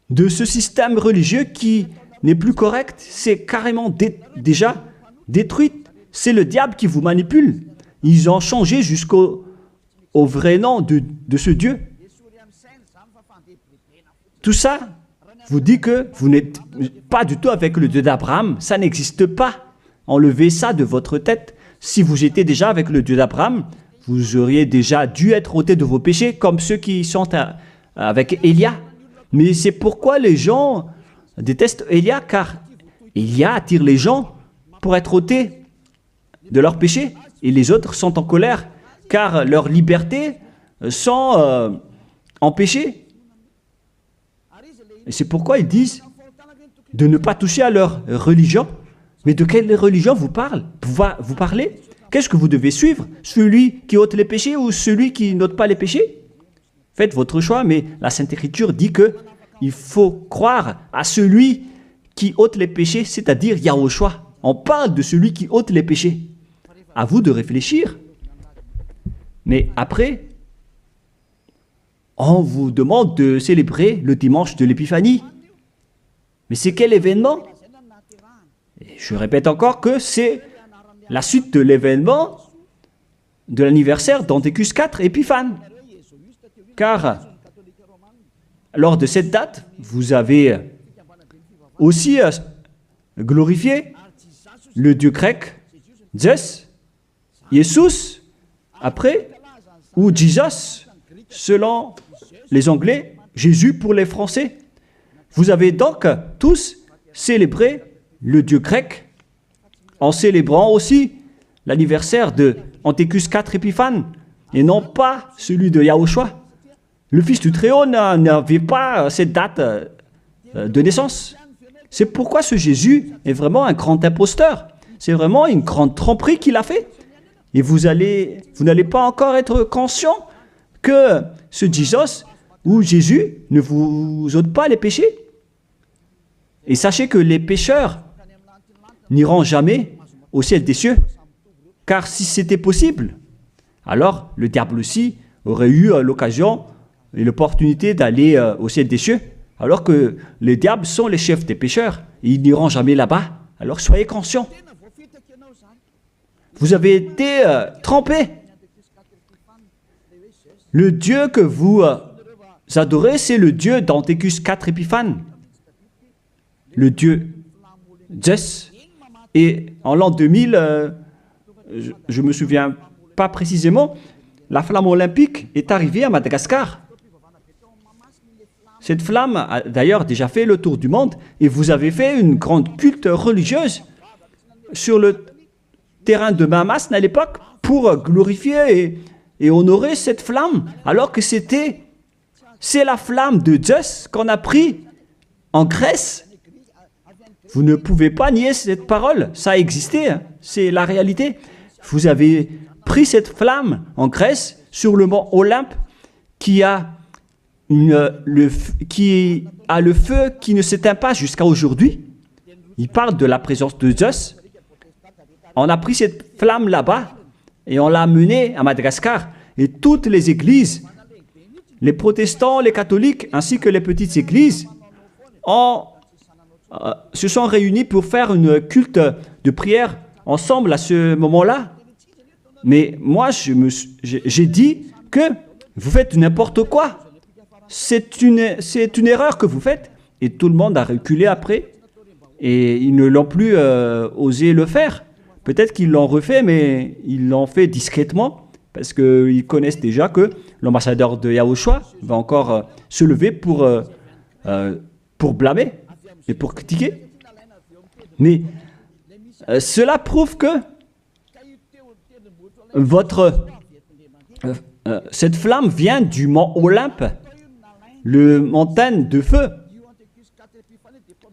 de ce système religieux qui n'est plus correct, c'est carrément déjà détruit. C'est le diable qui vous manipule. Ils ont changé jusqu'au vrai nom de ce Dieu. Tout ça vous dit que vous n'êtes pas du tout avec le Dieu d'Abraham. Ça n'existe pas. Enlevez ça de votre tête. Si vous étiez déjà avec le Dieu d'Abraham, vous auriez déjà dû être ôté de vos péchés, comme ceux qui sont avec Élia. Mais c'est pourquoi les gens détestent Élia, car Élia attire les gens pour être ôtés de leurs péchés. Et les autres sont en colère, car leur liberté sont empêchées. Et c'est pourquoi ils disent de ne pas toucher à leur religion. Mais de quelle religion vous parlez? Qu'est-ce que vous devez suivre? Celui qui ôte les péchés ou celui qui n'ôte pas les péchés? Faites votre choix, mais la Sainte Écriture dit que il faut croire à celui qui ôte les péchés, c'est-à-dire Yahushua. On parle de celui qui ôte les péchés. À vous de réfléchir. Mais après, on vous demande de célébrer le dimanche de l'Épiphanie. Mais c'est quel événement? Et je répète encore que c'est la suite de l'événement de l'anniversaire d'Antiochus IV Épiphane. Car lors de cette date, vous avez aussi glorifié le dieu grec Zeus, Jesus, après, ou Jesus, selon les Anglais, Jésus pour les Français. Vous avez donc tous célébré le dieu grec en célébrant aussi l'anniversaire de Antiochus IV Épiphane et non pas celui de Yahushua. Le Fils du Très-Haut n'avait pas cette date de naissance. C'est pourquoi ce Jésus est vraiment un grand imposteur. C'est vraiment une grande tromperie qu'il a fait. Et vous n'allez pas encore être conscient que ce Jesus ou Jésus ne vous ôte pas les péchés. Et sachez que les pécheurs n'iront jamais au ciel des cieux. Car si c'était possible, alors le diable aussi aurait eu l'occasion et l'opportunité d'aller au ciel des cieux, alors que les diables sont les chefs des pécheurs. Et ils n'iront jamais là-bas. Alors soyez conscients. Vous avez été trompés. Le Dieu que vous adorez, c'est le Dieu d'Antiochus IV Épiphane. Le Dieu Zeus. Et en l'an 2000, je ne me souviens pas précisément, la flamme olympique est arrivée à Madagascar. Cette flamme a d'ailleurs déjà fait le tour du monde et vous avez fait une grande culte religieuse sur le terrain de Mahamasne à l'époque pour glorifier et honorer cette flamme, alors que c'est la flamme de Zeus qu'on a pris en Grèce. Vous ne pouvez pas nier cette parole, ça a existé, hein. C'est la réalité. Vous avez pris cette flamme en Grèce sur le mont Olympe qui a le feu qui ne s'éteint pas jusqu'à aujourd'hui. Il parle de la présence de Zeus. On a pris cette flamme là-bas et on l'a amenée à Madagascar. Et toutes les églises, les protestants, les catholiques, ainsi que les petites églises, se sont réunis pour faire une culte de prière ensemble à ce moment-là. Mais moi, j'ai dit que vous faites n'importe quoi. C'est une erreur que vous faites. Et tout le monde a reculé après. Et ils ne l'ont plus osé le faire. Peut-être qu'ils l'ont refait, mais ils l'ont fait discrètement. Parce qu'ils connaissent déjà que l'ambassadeur de Yahushua va encore se lever pour blâmer et pour critiquer. Mais cela prouve que cette flamme vient du mont Olympe, le montagne de feu.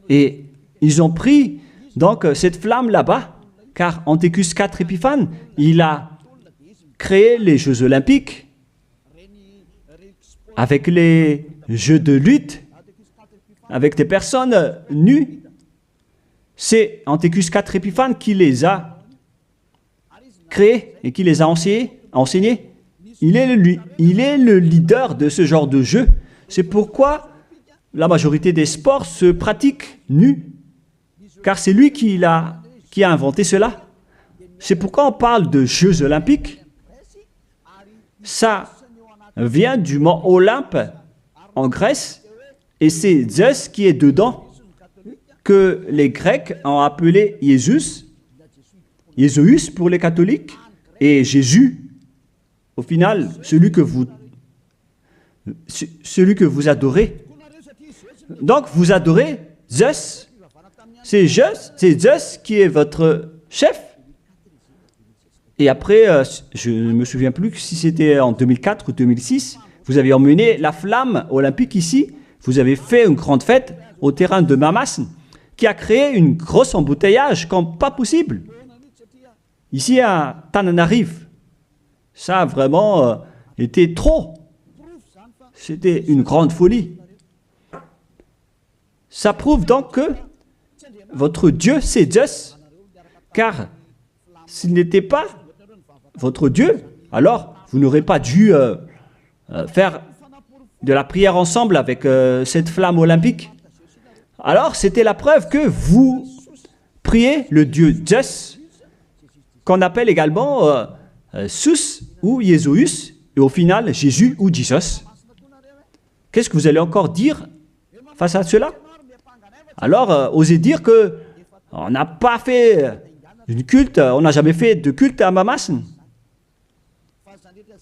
Et ils ont pris donc cette flamme là-bas, car Antiochus IV Épiphane, il a créé les Jeux Olympiques avec les jeux de lutte, avec des personnes nues. C'est Antiochus IV Épiphane qui les a créés et qui les a enseignés. Il est le leader de ce genre de jeu. C'est pourquoi la majorité des sports se pratiquent nus, car c'est lui qui a inventé cela. C'est pourquoi on parle de Jeux olympiques. Ça vient du mont Olympe en Grèce, et c'est Zeus qui est dedans, que les Grecs ont appelé Jésus, Jésus pour les catholiques, et Jésus, au final, celui que vous adorez. Donc, vous adorez Zeus. C'est Zeus qui est votre chef. Et après, je ne me souviens plus si c'était en 2004 ou 2006, vous avez emmené la flamme olympique ici. Vous avez fait une grande fête au terrain de Mamas, qui a créé une grosse embouteillage comme pas possible. Ici à Tananarive, ça a vraiment été trop. C'était une grande folie. Ça prouve donc que votre Dieu, c'est Zeus. Car s'il n'était pas votre Dieu, alors vous n'aurez pas dû faire de la prière ensemble avec cette flamme olympique. Alors c'était la preuve que vous priez le Dieu Zeus, qu'on appelle également Sus ou Jésus, et au final Jésus ou Jesus. Qu'est-ce que vous allez encore dire face à cela? Alors, osez dire que on n'a pas fait une culte, on n'a jamais fait de culte à Mamas,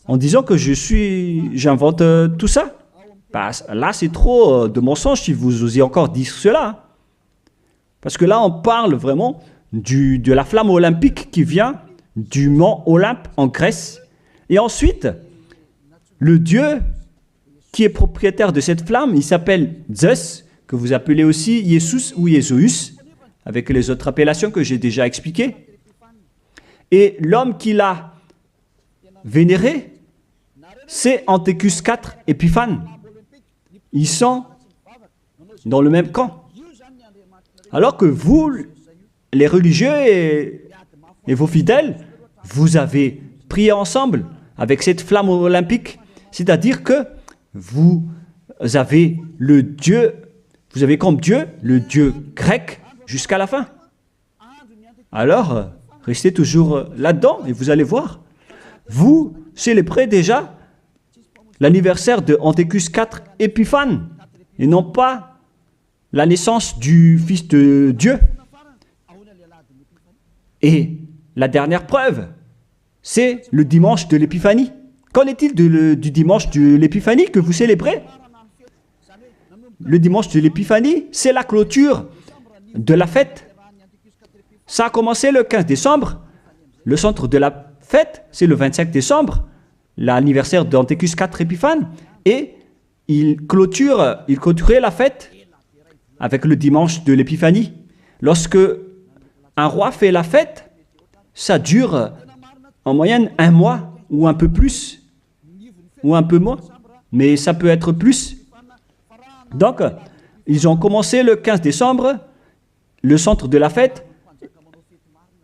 en disant que j'invente tout ça. Bah, là, c'est trop de mensonges si vous osez encore dire cela. Parce que là, on parle vraiment de la flamme olympique qui vient du mont Olympe en Grèce. Et ensuite, le Dieu qui est propriétaire de cette flamme, il s'appelle Zeus, que vous appelez aussi Jesus ou Jésus, avec les autres appellations que j'ai déjà expliquées. Et l'homme qui l'a vénéré, c'est Antiochus IV Épiphane. Ils sont dans le même camp. Alors que vous, les religieux et vos fidèles, vous avez prié ensemble avec cette flamme olympique. C'est-à-dire que vous avez le Dieu, vous avez comme Dieu le Dieu grec jusqu'à la fin. Alors, restez toujours là-dedans et vous allez voir. Vous célébrez déjà l'anniversaire de Antiochus IV Épiphane et non pas la naissance du Fils de Dieu. Et la dernière preuve, c'est le dimanche de l'Épiphanie. Qu'en est-il du dimanche de l'Épiphanie que vous célébrez? Le dimanche de l'Épiphanie, c'est la clôture de la fête. Ça a commencé le 15 décembre. Le centre de la fête, c'est le 25 décembre, l'anniversaire d'Antiochus IV Épiphane. Et il clôturait la fête avec le dimanche de l'Épiphanie. Lorsque un roi fait la fête, ça dure en moyenne 1 mois ou un peu plus, ou un peu moins, mais ça peut être plus. Donc, ils ont commencé le 15 décembre, le centre de la fête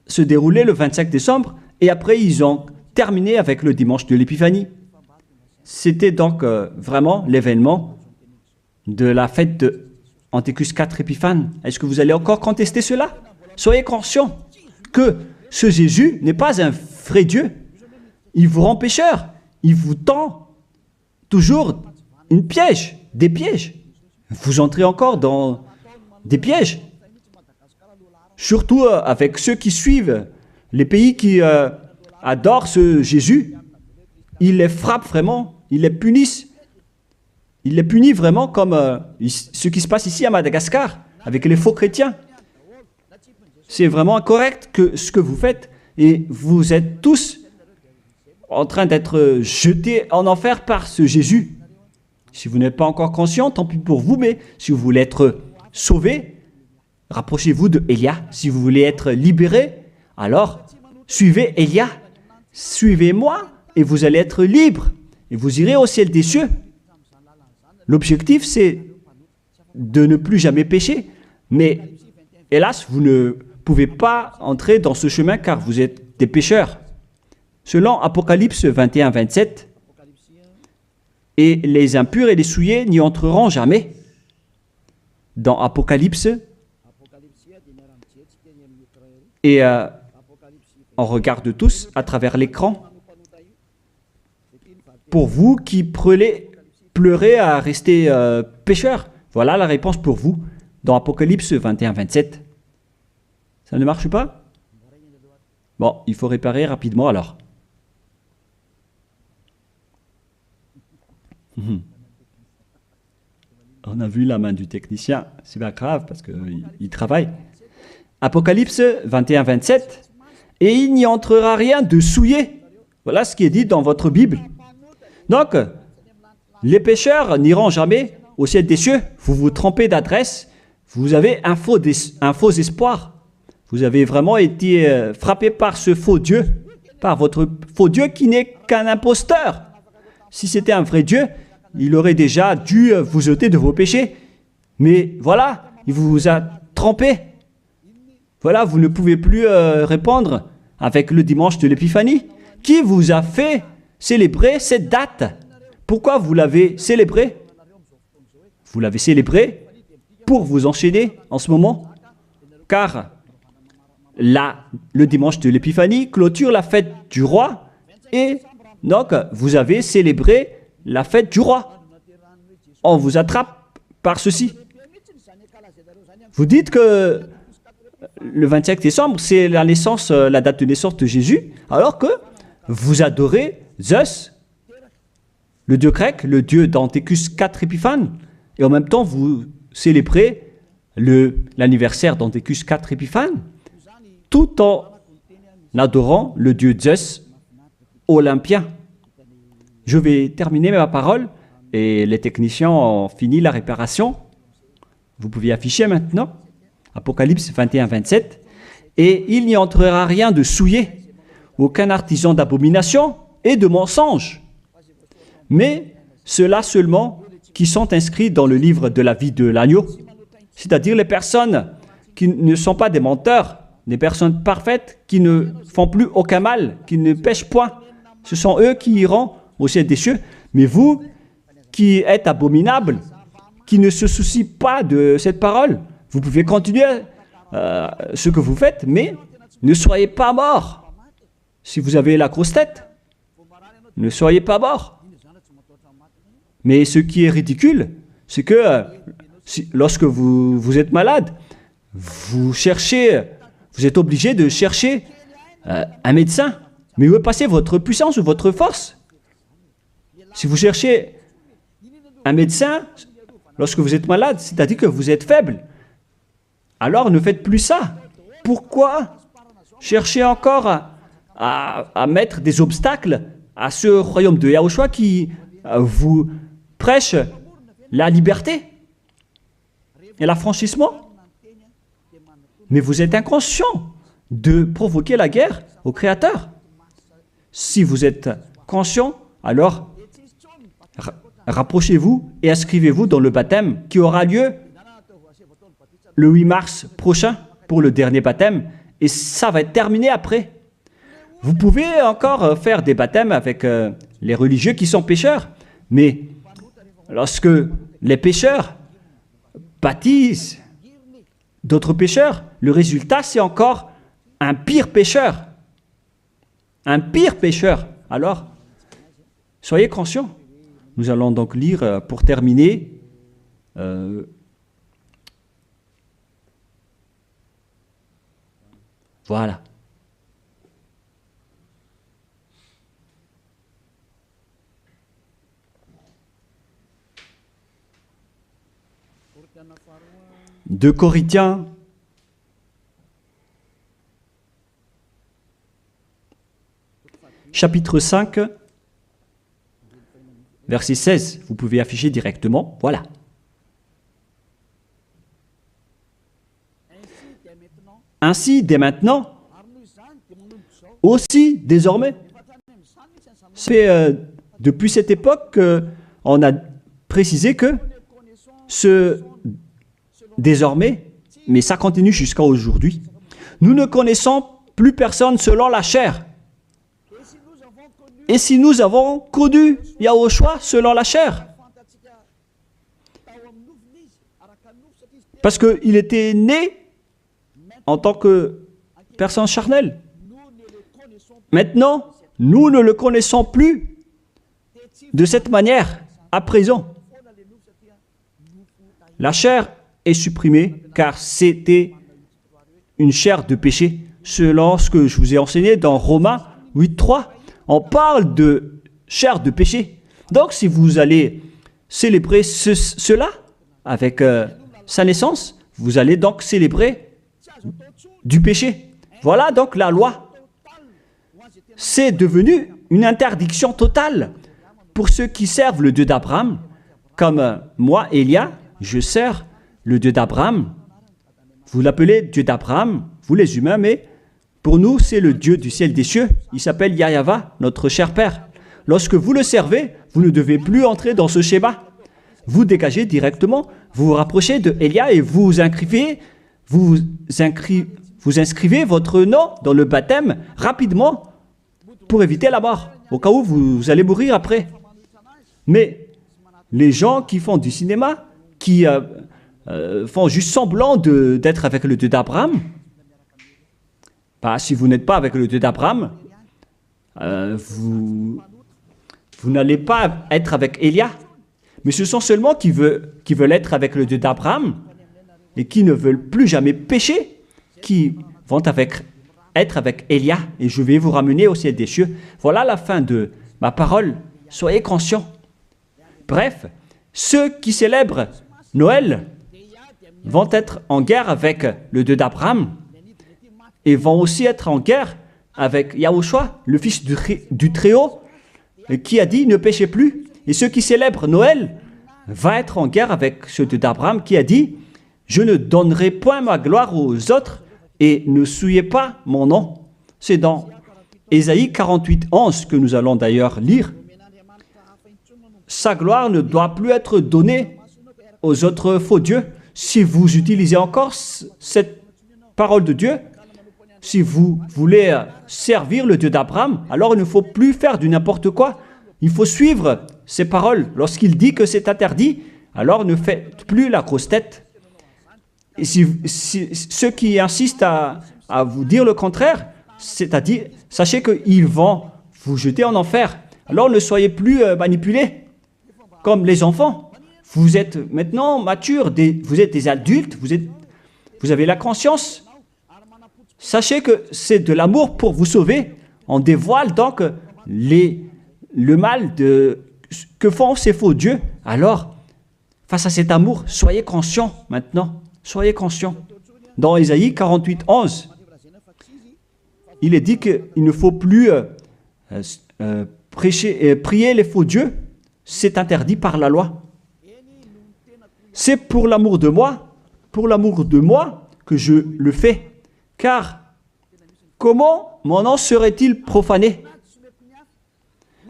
se déroulait le 25 décembre, et après ils ont terminé avec le dimanche de l'Épiphanie. C'était donc vraiment l'événement de la fête de Antiochus IV Épiphane. Est-ce que vous allez encore contester cela? Soyez conscients que ce Jésus n'est pas un vrai Dieu. Il vous rend pécheur. Il vous tend toujours une piège, des pièges. Vous entrez encore dans des pièges. Surtout avec ceux qui suivent les pays qui adorent ce Jésus. Il les frappe vraiment, il les punit. Il les punit vraiment comme ce qui se passe ici à Madagascar, avec les faux chrétiens. C'est vraiment incorrect ce que vous faites, et vous êtes tous en train d'être jetés en enfer par ce Jésus. Si vous n'êtes pas encore conscient, tant pis pour vous, mais si vous voulez être sauvé, rapprochez-vous de Élia. Si vous voulez être libéré, alors suivez Élia. Suivez-moi et vous allez être libre. Et vous irez au ciel des cieux. L'objectif, c'est de ne plus jamais pécher. Mais hélas, vous ne pouvez pas entrer dans ce chemin car vous êtes des pécheurs. Selon Apocalypse 21-27, et les impurs et les souillés n'y entreront jamais. dans Apocalypse. Et on regarde tous à travers l'écran. Pour vous qui pleurez à rester pécheurs, voilà la réponse pour vous dans Apocalypse 21-27. Ça ne marche pas? Bon, il faut réparer rapidement alors. On a vu la main du technicien, c'est pas grave parce qu'il travaille. Apocalypse 21-27. Et il n'y entrera rien de souillé. Voilà ce qui est dit dans votre Bible. Donc, les pécheurs n'iront jamais au ciel des cieux. Vous vous trompez d'adresse. Vous avez un faux espoir. Vous avez vraiment été frappé par ce faux Dieu, par votre faux Dieu qui n'est qu'un imposteur. Si c'était un vrai Dieu, il aurait déjà dû vous ôter de vos péchés. Mais voilà, il vous a trompé. Voilà, vous ne pouvez plus répondre avec le dimanche de l'Épiphanie. Qui vous a fait célébrer cette date? Pourquoi vous l'avez célébrée? Vous l'avez célébrée pour vous enchaîner en ce moment. Car là, le dimanche de l'Épiphanie clôture la fête du roi. Et donc, vous avez célébré la fête du roi. On vous attrape par ceci. Vous dites que le 25 décembre, c'est la date de naissance de Jésus, alors que vous adorez Zeus, le dieu grec, le dieu d'Antiochus IV Épiphanes, et en même temps, vous célébrez l'anniversaire d'Antiochus IV Épiphanes, tout en adorant le dieu Zeus olympien. Je vais terminer ma parole, et les techniciens ont fini la réparation. Vous pouvez afficher maintenant. Apocalypse 21-27. Et il n'y entrera rien de souillé, aucun artisan d'abomination et de mensonge, mais ceux-là seulement qui sont inscrits dans le livre de la vie de l'agneau, c'est-à-dire les personnes qui ne sont pas des menteurs, des personnes parfaites qui ne font plus aucun mal, qui ne pêchent point. Ce sont eux qui iront au ciel des cieux. Mais vous, qui êtes abominables, qui ne se soucient pas de cette parole, vous pouvez continuer ce que vous faites, mais ne soyez pas morts. Si vous avez la grosse tête, ne soyez pas morts. Mais ce qui est ridicule, c'est que lorsque vous êtes malade, vous êtes obligé de chercher un médecin. Mais où est passée votre puissance ou votre force? Si vous cherchez un médecin, lorsque vous êtes malade, c'est-à-dire que vous êtes faible. Alors ne faites plus ça. Pourquoi chercher encore à mettre des obstacles à ce royaume de Yahushua qui vous prêche la liberté et l'affranchissement? Mais vous êtes inconscient de provoquer la guerre au Créateur. Si vous êtes conscient, alors rapprochez-vous et inscrivez-vous dans le baptême qui aura lieu le 8 mars prochain pour le dernier baptême, et ça va être terminé après. Vous pouvez encore faire des baptêmes avec les religieux qui sont pécheurs, mais lorsque les pécheurs baptisent d'autres pécheurs, le résultat c'est encore un pire pécheur. Un pire pécheur. Alors, soyez conscients. Nous allons donc lire pour terminer voilà. De Corinthiens, chapitre 5, verset 16. Vous pouvez afficher directement. Voilà. Ainsi, dès maintenant, aussi désormais. C'est depuis cette époque qu'on a précisé que désormais, mais ça continue jusqu'à aujourd'hui, nous ne connaissons plus personne selon la chair. Et si nous avons connu Yahushua selon la chair, Parce qu'il était né en tant que personne charnelle. Maintenant, nous ne le connaissons plus de cette manière, à présent. La chair est supprimée car c'était une chair de péché. Selon ce que je vous ai enseigné dans Romains 8.3, on parle de chair de péché. Donc, si vous allez célébrer cela avec sa naissance, vous allez donc célébrer du péché. Voilà donc la loi. C'est devenu une interdiction totale pour ceux qui servent le Dieu d'Abraham. Comme moi, Élia, je sers le Dieu d'Abraham. Vous l'appelez Dieu d'Abraham, vous les humains, mais pour nous, c'est le Dieu du ciel des cieux. Il s'appelle Yahweh, notre cher Père. Lorsque vous le servez, vous ne devez plus entrer dans ce schéma. Vous dégagez directement, vous vous rapprochez de Élia et vous inscrivez votre nom dans le baptême rapidement pour éviter la mort, au cas où vous allez mourir après. Mais les gens qui font du cinéma, qui font juste semblant d'être avec le Dieu d'Abraham, si vous n'êtes pas avec le Dieu d'Abraham, vous n'allez pas être avec Élia. Mais ce sont seulement qui veulent être avec le Dieu d'Abraham et qui ne veulent plus jamais pécher, qui vont être avec Élia. Et je vais vous ramener au ciel des cieux. Voilà la fin de ma parole. Soyez conscients. Bref, ceux qui célèbrent Noël vont être en guerre avec le Dieu d'Abraham et vont aussi être en guerre avec Yahushua, le fils du Très-Haut, qui a dit « ne péchez plus ». Et ceux qui célèbrent Noël vont être en guerre avec ce Dieu d'Abraham qui a dit « je ne donnerai point ma gloire aux autres et ne souillez pas mon nom ». C'est dans Ésaïe 48, 11 que nous allons d'ailleurs lire. Sa gloire ne doit plus être donnée aux autres faux dieux. Si vous utilisez encore cette parole de Dieu, si vous voulez servir le Dieu d'Abraham, alors il ne faut plus faire du n'importe quoi. Il faut suivre ses paroles. Lorsqu'il dit que c'est interdit, alors ne faites plus la grosse tête. Et si ceux qui insistent à vous dire le contraire, c'est-à-dire, sachez qu'ils vont vous jeter en enfer. Alors ne soyez plus manipulés comme les enfants. Vous êtes maintenant matures, vous êtes des adultes, vous avez la conscience. Sachez que c'est de l'amour pour vous sauver. On dévoile donc le mal que font ces faux dieux. Alors, face à cet amour, soyez conscients maintenant. Soyez conscients. Dans Ésaïe 48, 11, il est dit qu'il ne faut plus prier les faux dieux. C'est interdit par la loi. C'est pour l'amour de moi que je le fais. Car comment mon nom serait-il profané?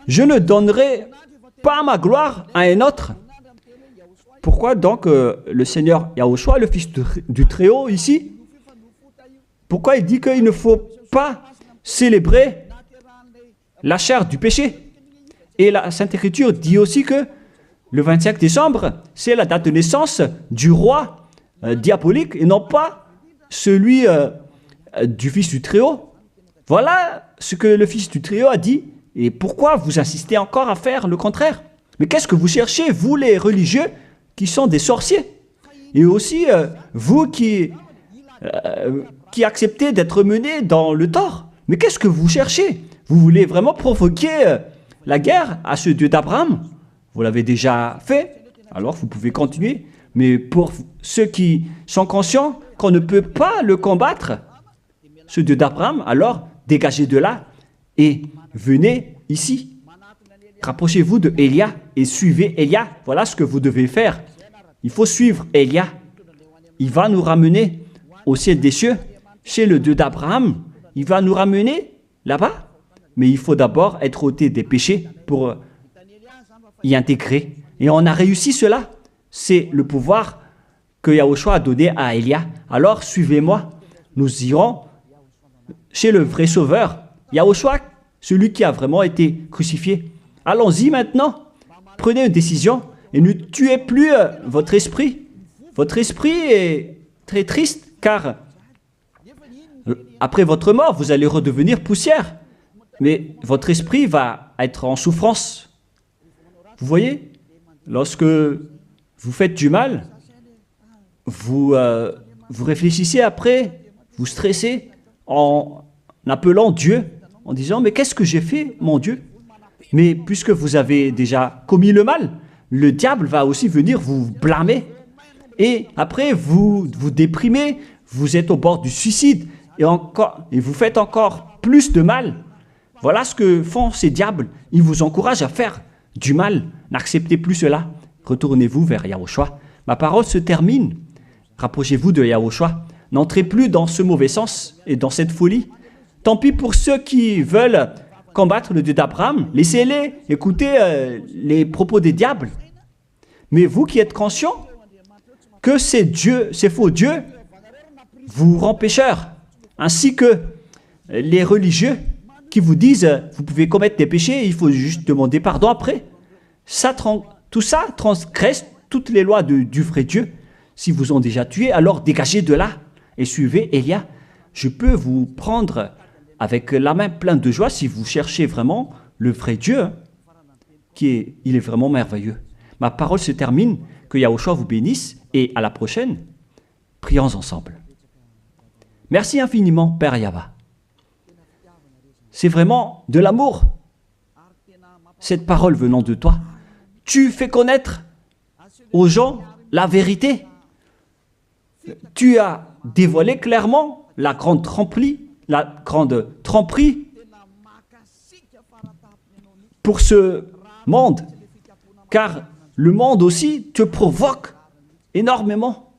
Je ne donnerai pas ma gloire à un autre. Pourquoi donc le Seigneur Yahushua, le Fils du Très-Haut ici, pourquoi il dit qu'il ne faut pas célébrer la chair du péché? Et la Sainte Écriture dit aussi que le 25 décembre, c'est la date de naissance du roi diabolique et non pas celui du Fils du Très-Haut. Voilà ce que le Fils du Très-Haut a dit. Et pourquoi vous insistez encore à faire le contraire? Mais qu'est-ce que vous cherchez, vous les religieux qui sont des sorciers? Et aussi, vous qui acceptez d'être menés dans le tort. Mais qu'est-ce que vous cherchez? Vous voulez vraiment provoquer la guerre à ce Dieu d'Abraham? Vous l'avez déjà fait, alors vous pouvez continuer. Mais pour ceux qui sont conscients qu'on ne peut pas le combattre, ce Dieu d'Abraham, alors dégagez de là et venez ici. Rapprochez-vous de Élia et suivez Élia. Voilà ce que vous devez faire. Il faut suivre Élia. Il va nous ramener au ciel des cieux, chez le Dieu d'Abraham. Il va nous ramener là-bas. Mais il faut d'abord être ôté des péchés pour y intégrer. Et on a réussi cela. C'est le pouvoir que Yahushua a donné à Élia. Alors suivez-moi. Nous irons chez le vrai Sauveur, Yahushua, celui qui a vraiment été crucifié. Allons-y maintenant. Prenez une décision et ne tuez plus votre esprit. votre esprit est très triste, car après votre mort, vous allez redevenir poussière. Mais votre esprit va être en souffrance. Vous voyez, lorsque vous faites du mal, vous réfléchissez après, vous stressez en appelant Dieu, en disant « Mais qu'est-ce que j'ai fait, mon Dieu ?» Mais puisque vous avez déjà commis le mal, le diable va aussi venir vous blâmer. Et après, vous vous déprimez, vous êtes au bord du suicide, et vous faites encore plus de mal. Voilà ce que font ces diables. Ils vous encouragent à faire du mal. N'acceptez plus cela. Retournez-vous vers Yahushua. Ma parole se termine. Rapprochez-vous de Yahushua. N'entrez plus dans ce mauvais sens et dans cette folie. Tant pis pour ceux qui veulent combattre le Dieu d'Abraham. Laissez-les écouter les propos des diables. Mais vous qui êtes conscients que ces faux dieux vous rendent pécheurs, ainsi que les religieux qui vous disent vous pouvez commettre des péchés, il faut juste demander pardon après. Tout ça transgresse toutes les lois du vrai Dieu. Si vous ont déjà tué, alors dégagez de là et suivez Élia. Je peux vous prendre avec la main pleine de joie si vous cherchez vraiment le vrai Dieu, il est vraiment merveilleux. Ma parole se termine, que Yahushua vous bénisse et à la prochaine, prions ensemble. Merci infiniment, Père Yahva. C'est vraiment de l'amour, cette parole venant de toi. Tu fais connaître aux gens la vérité. Tu as dévoilé clairement la grande tromperie pour ce monde, car le monde aussi te provoque énormément.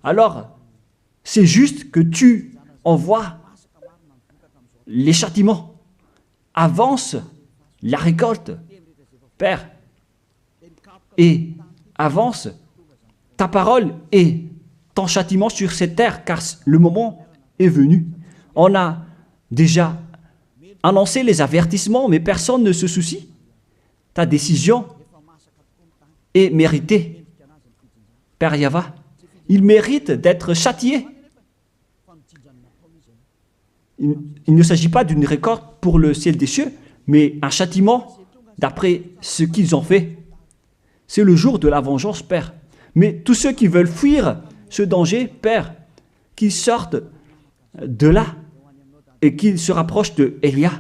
Alors, c'est juste que tu envoies les châtiments. Avance la récolte, Père, et avance ta parole et ton châtiment sur cette terre, car le moment est venu. On a déjà annoncé les avertissements, mais personne ne se soucie. Ta décision est méritée, Père Yahva. Il mérite d'être châtié. Il ne s'agit pas d'une récolte pour le ciel des cieux, mais un châtiment d'après ce qu'ils ont fait. C'est le jour de la vengeance, Père. Mais tous ceux qui veulent fuir ce danger, Père, qu'ils sortent de là et qu'ils se rapprochent de Élia,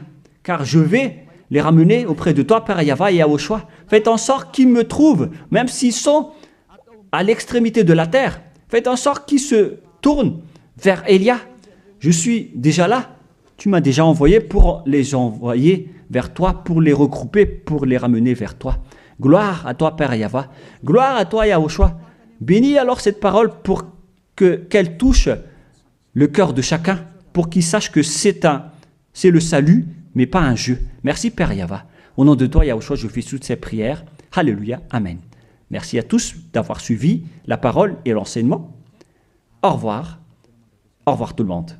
car je vais les ramener auprès de toi, Père Yahva et Yahushua. Faites en sorte qu'ils me trouvent, même s'ils sont à l'extrémité de la terre. Faites en sorte qu'ils se tournent vers Élia. Je suis déjà là. Tu m'as déjà envoyé pour les envoyer vers toi, pour les regrouper, pour les ramener vers toi. Gloire à toi, Père Yahva. Gloire à toi, Yahushua. Bénis alors cette parole pour qu'elle touche le cœur de chacun, pour qu'il sache que c'est le salut, mais pas un jeu. Merci, Père Yahva. Au nom de toi, Yahushua, je fais toutes ces prières. Alléluia. Amen. Merci à tous d'avoir suivi la parole et l'enseignement. Au revoir. Au revoir tout le monde.